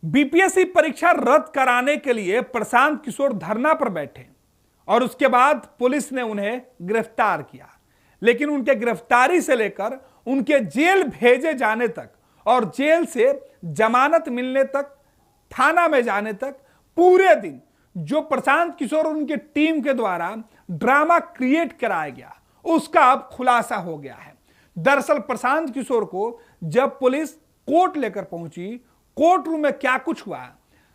BPSC परीक्षा रद्द कराने के लिए प्रशांत किशोर धरना पर बैठे और उसके बाद पुलिस ने उन्हें गिरफ्तार किया। लेकिन उनके गिरफ्तारी से लेकर उनके जेल भेजे जाने तक और जेल से जमानत मिलने तक, थाना में जाने तक, पूरे दिन जो प्रशांत किशोर और उनकी टीम के द्वारा ड्रामा क्रिएट कराया गया उसका अब खुलासा हो गया है। दरअसल प्रशांत किशोर को जब पुलिस कोर्ट लेकर पहुंची, कोर्ट रूम में क्या कुछ हुआ,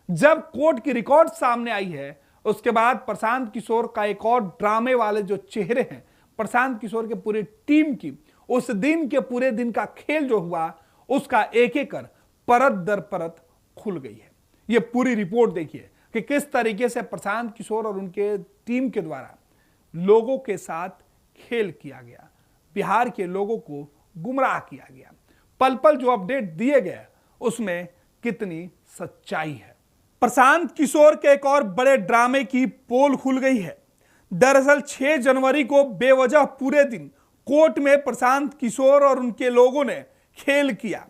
जब कोर्ट की रिकॉर्ड सामने आई है, उसके बाद प्रशांत किशोर का एक और ड्रामे वाले जो चेहरे हैं प्रशांत किशोर के पूरी टीम की, उस दिन के पूरे दिन का खेल जो हुआ उसका एक एक कर परत दर परत खुल गई है। यह पूरी रिपोर्ट देखिए कि किस तरीके से प्रशांत किशोर और उनके टीम के द्वारा लोगों के साथ खेल किया गया, बिहार के लोगों को गुमराह किया गया। पल पल जो अपडेट दिए गए उसमें कितनी सच्चाई है। प्रशांत किशोर के एक और बड़े ड्रामे की पोल खुल गई है। दरअसल 6 जनवरी को बेवजह पूरे दिन कोर्ट में प्रशांत किशोर और उनके लोगों ने खेल किया।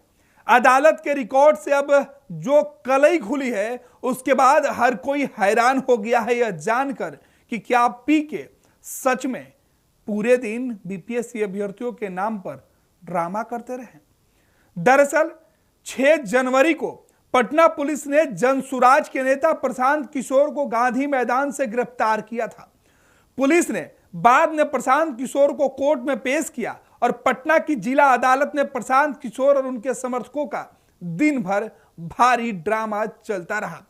अदालत के रिकॉर्ड से अब जो कलई खुली है उसके बाद हर कोई हैरान हो गया है यह जानकर कि क्या पीके सच में पूरे दिन बीपीएससी अभ्यर्थियों के नाम पर ड्रामा करते रहे। दरअसल 6 जनवरी को पटना पुलिस ने जनसुराज के नेता प्रशांत किशोर को गांधी मैदान से गिरफ्तार किया था। पुलिस ने बाद में प्रशांत किशोर को कोर्ट में पेश किया और पटना की जिला अदालत ने प्रशांत किशोर और उनके समर्थकों का दिन भर भारी ड्रामा चलता रहा।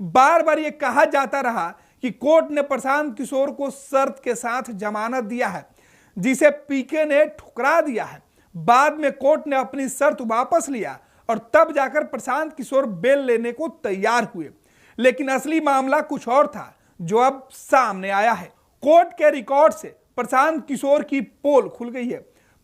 बार बार यह कहा जाता रहा कि कोर्ट ने प्रशांत किशोर को शर्त के साथ जमानत दिया है, जिसे पीके ने ठुकरा दिया है। बाद में कोर्ट ने अपनी शर्त वापस लिया और तब जाकर प्रशांत किशोर बेल लेने को तैयार हुए। लेकिन असली मामला कुछ और था जो अब सामने आया है। कोर्ट के रिकॉर्ड से प्रशांत किशोर की पोल खुल गई है।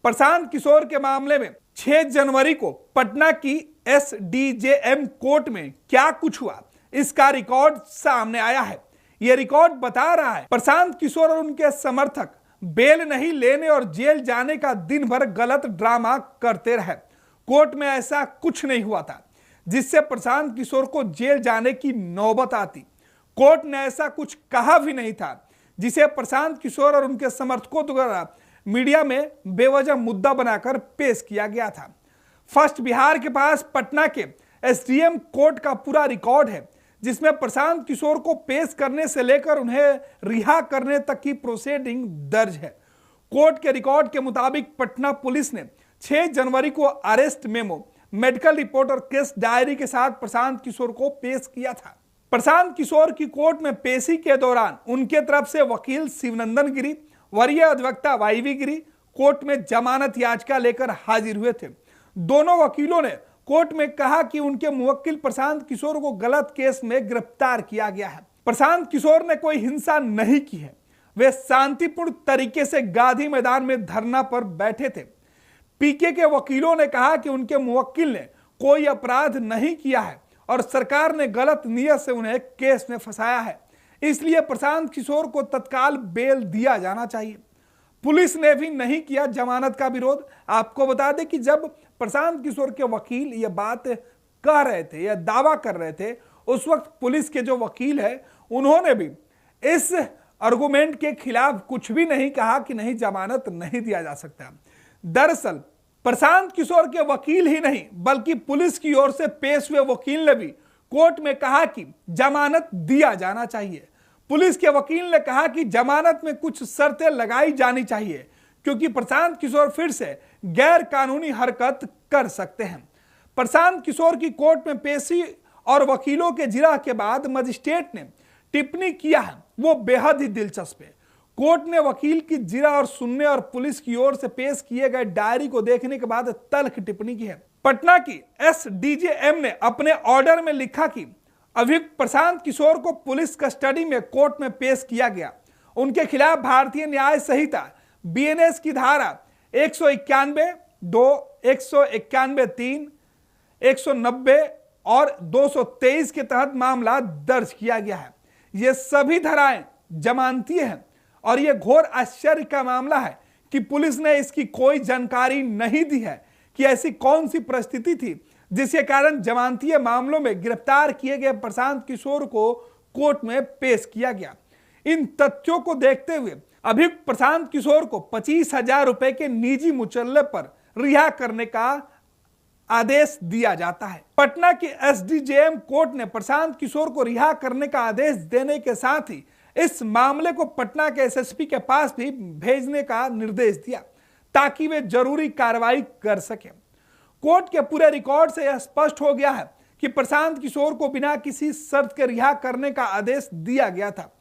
प्रशांत किशोर के मामले में 6 जनवरी को पटना की एसडीजेएम कोर्ट में क्या कुछ हुआ इसका रिकॉर्ड सामने आया है। यह रिकॉर्ड बता रहा है प्रशांत किशोर और उनके समर्थक बेल नहीं लेने और जेल जाने का दिन भर गलत ड्रामा करते रहे। कोर्ट में ऐसा कुछ नहीं हुआ था जिससे प्रशांत किशोर को जेल जाने की नौबत आती। कोर्ट ने ऐसा कुछ कहा भी नहीं था जिसे प्रशांत किशोर और उनके समर्थकों द्वारा मीडिया में बेवजह मुद्दा बनाकर पेश किया गया था। फर्स्ट बिहार के पास पटना के एसडीएम कोर्ट का पूरा रिकॉर्ड है जिसमें प्रशांत किशोर को पेश करने से लेकर उन्हें रिहा करने तक की प्रोसीडिंग दर्ज है। कोर्ट के रिकॉर्ड के मुताबिक पटना पुलिस ने 6 जनवरी को अरेस्ट मेमो, मेडिकल रिपोर्ट और केस डायरी के साथ प्रशांत किशोर को पेश किया था। प्रशांत किशोर की कोर्ट में पेशी के दौरान उनके तरफ से वकील शिवनंदन गिरी, वरीय अधिवक्ता वाईवी गिरी कोर्ट में जमानत याचिका लेकर हाजिर हुए थे। दोनों वकीलों ने कोर्ट में कहा कि उनके मुवक्किल प्रशांत किशोर को गलत केस में गिरफ्तार किया गया है। प्रशांत किशोर ने कोई हिंसा नहीं की है, वे शांतिपूर्ण तरीके से गांधी मैदान में धरना पर बैठे थे। पीके के वकीलों ने कहा कि उनके मुवक्किल ने कोई अपराध नहीं किया है और सरकार ने गलत नीयत से उन्हें केस में फंसाया है, इसलिए प्रशांत किशोर को तत्काल बेल दिया जाना चाहिए। पुलिस ने भी नहीं किया जमानत का विरोध। आपको बता दें कि जब प्रशांत किशोर के वकील यह बात कह रहे थे या दावा कर रहे थे, उस वक्त पुलिस के जो वकील है उन्होंने भी इस आर्गुमेंट के खिलाफ कुछ भी नहीं कहा कि नहीं, जमानत नहीं दिया जा सकता। दरअसल प्रशांत किशोर के वकील ही नहीं बल्कि पुलिस की ओर से पेश हुए वकील ने भी कोर्ट में कहा कि जमानत दिया जाना चाहिए। पुलिस के वकील ने कहा कि जमानत में कुछ शर्तें लगाई जानी चाहिए क्योंकि प्रशांत किशोर फिर से गैर कानूनी हरकत कर सकते हैं। प्रशांत किशोर की कोर्ट में पेशी और वकीलों के जिरह के बाद मजिस्ट्रेट ने टिप्पणी किया है, वो बेहद ही दिलचस्प है। कोर्ट ने वकील की जिरह और सुनने और पुलिस की ओर से पेश किए गए डायरी को देखने के बाद तल्ख टिप्पणी की है। पटना की एसडीजेएम ने अपने ऑर्डर में लिखा कि अभियुक्त प्रशांत किशोर को पुलिस कस्टडी में कोर्ट में पेश किया गया। उनके खिलाफ भारतीय न्याय संहिता बीएनएस की धारा 191, 2, 191, 3, 190 और 223 के तहत मामला दर्ज किया गया है। ये सभी धाराएं जमानती हैं और यह घोर आश्चर्य का मामला है कि पुलिस ने इसकी कोई जानकारी नहीं दी है कि ऐसी कौन सी परिस्थिति थी जिसके कारण जमानतीय मामलों में गिरफ्तार किए गए प्रशांत किशोर को कोर्ट में पेश किया गया। इन तथ्यों को देखते हुए अभियुक्त प्रशांत किशोर को 25,000 रुपए के निजी मुचल्ले पर रिहा करने का आदेश दिया जाता है। पटना की एसडीजेएम कोर्ट ने प्रशांत किशोर को रिहा करने का आदेश देने के साथ ही इस मामले को पटना के एसएसपी के पास भी भेजने का निर्देश दिया ताकि वे जरूरी कार्रवाई कर सके। कोर्ट के पूरे रिकॉर्ड से यह स्पष्ट हो गया है कि प्रशांत किशोर को बिना किसी शर्त के रिहा करने का आदेश दिया गया था।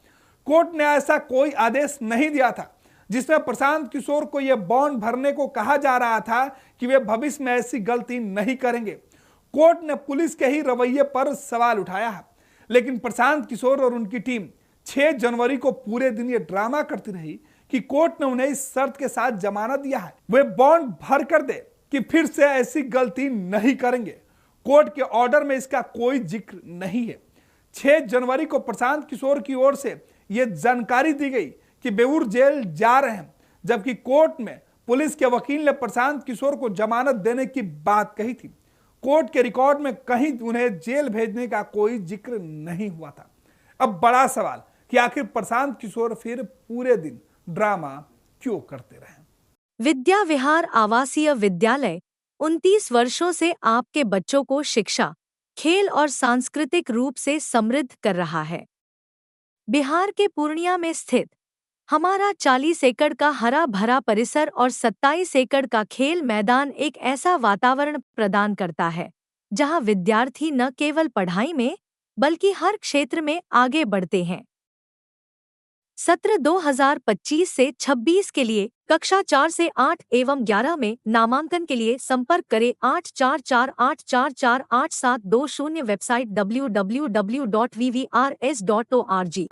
कोर्ट ने ऐसा कोई आदेश नहीं दिया था जिसमें प्रशांत किशोर को यह बॉन्ड भरने को कहा जा रहा था कि वे भविष्य में ऐसी गलती नहीं करेंगे। कोर्ट ने पुलिस के ही रवैये पर सवाल उठाया है, लेकिन प्रशांत किशोर और उनकी टीम 6 जनवरी को पूरे दिन ये ड्रामा करती रही कि कोर्ट ने उन्हें इस शर्त के साथ जमानत दिया है वे बॉन्ड भर कर दे कि फिर से ऐसी गलती नहीं करेंगे। कोर्ट के ऑर्डर में इसका कोई जिक्र नहीं है। 6 जनवरी को प्रशांत किशोर की ओर से यह जानकारी दी गई कि बेऊर जेल जा रहे हैं, जबकि कोर्ट में पुलिस के वकील ने प्रशांत किशोर को जमानत देने की बात कही थी। कोर्ट के रिकॉर्ड में कहीं उन्हें जेल भेजने का कोई जिक्र नहीं हुआ था। अब बड़ा सवाल कि आखिर प्रशांत किशोर फिर पूरे दिन ड्रामा क्यों करते रहे। विद्या विहार आवासीय विद्यालय 29 वर्षों से आपके बच्चों को शिक्षा, खेल और सांस्कृतिक रूप से समृद्ध कर रहा है। बिहार के पूर्णिया में स्थित हमारा 40 एकड़ का हरा भरा परिसर और 27 एकड़ का खेल मैदान एक ऐसा वातावरण प्रदान करता है जहां विद्यार्थी न केवल पढ़ाई में बल्कि हर क्षेत्र में आगे बढ़ते हैं। सत्र 2025 से 26 के लिए कक्षा 4 से 8 एवं 11 में नामांकन के लिए संपर्क करें 8448448720। Website www.vvrs.org।